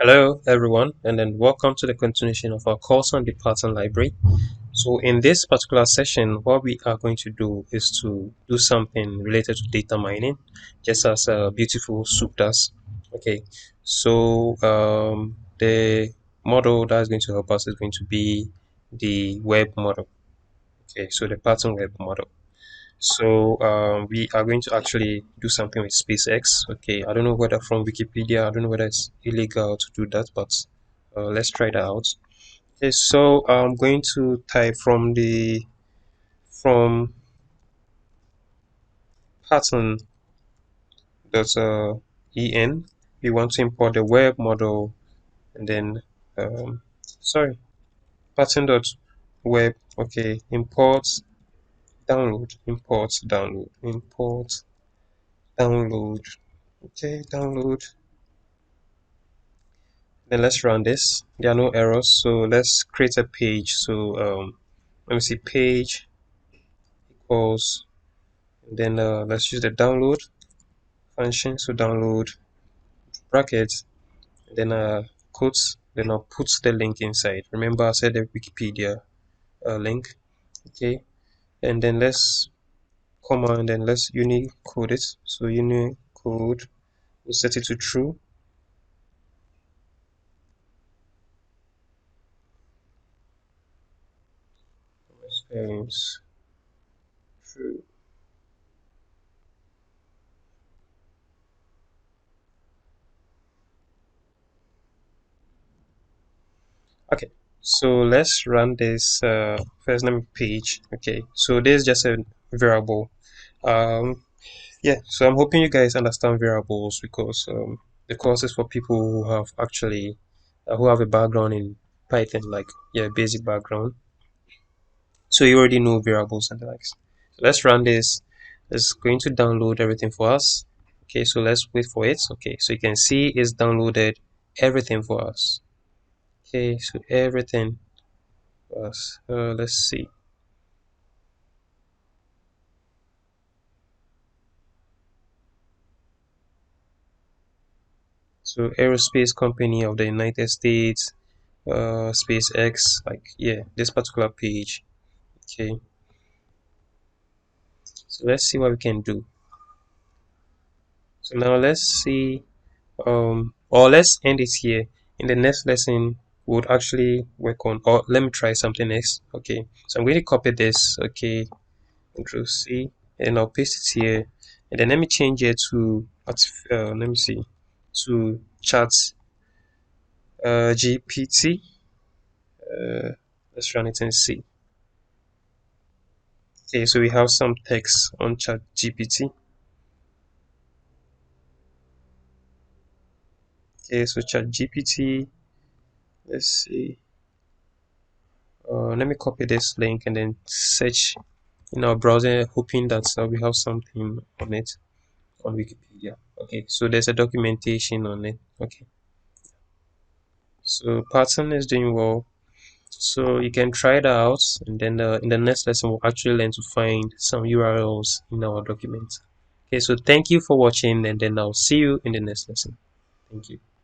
Hello everyone, and then welcome to the continuation of our course on the pattern library. So in this particular session, what we are going to do is to do something related to data mining, just as beautiful soup does. Okay, so the model that is going to help us is going to be the web model. Okay, so the pattern web model. So we are going to actually do something with SpaceX. Okay, I don't know whether from Wikipedia, I don't know whether it's illegal to do that, but let's try that out. Okay, so I'm going to type from pattern dot en. We want to import the web model, and then sorry, pattern dot web. Okay, import download, import download. Okay, download. Then let's run this. There are no errors, so let's create a page. So let me see, page equals, and then let's use the download function. So download brackets, and then quotes. Then I'll put the link inside. Remember, I said the Wikipedia link. Okay, and then let's comma, and then let's unicode it. So unicode, we'll set it to true. Experience true. Okay, so let's run this first. Let me page. Okay, so this is just a variable. Um, yeah, so I'm hoping you guys understand variables because the course is for people who have actually who have a background in Python, like yeah, basic background. So you already know variables and the likes. So let's run this. It's going to download everything for us. Okay, so let's wait for it. Okay, so you can see it's downloaded everything for us. Okay, so everything for us. Let's see. So aerospace company of the United States, SpaceX, like yeah, this particular page. Okay, so let's see what we can do. So now let's see, or let's end it here. In the next lesson, we'll actually work on, or let me try something else. Okay, so I'm going to copy this. Okay, Control C, and I'll paste it here, and then let me change it to, let me see, to chat GPT. Let's run it and see. Okay, so we have some text on chat GPT. Okay, so chat GPT, let's see. Let me copy this link and then search in our browser, hoping that we have something on it on Wikipedia. Okay, so there's a documentation on it. Okay, so pattern is doing well. So you can try it out, and then in the next lesson, we'll actually learn to find some URLs in our document. Okay, so thank you for watching, and then I'll see you in the next lesson. Thank you.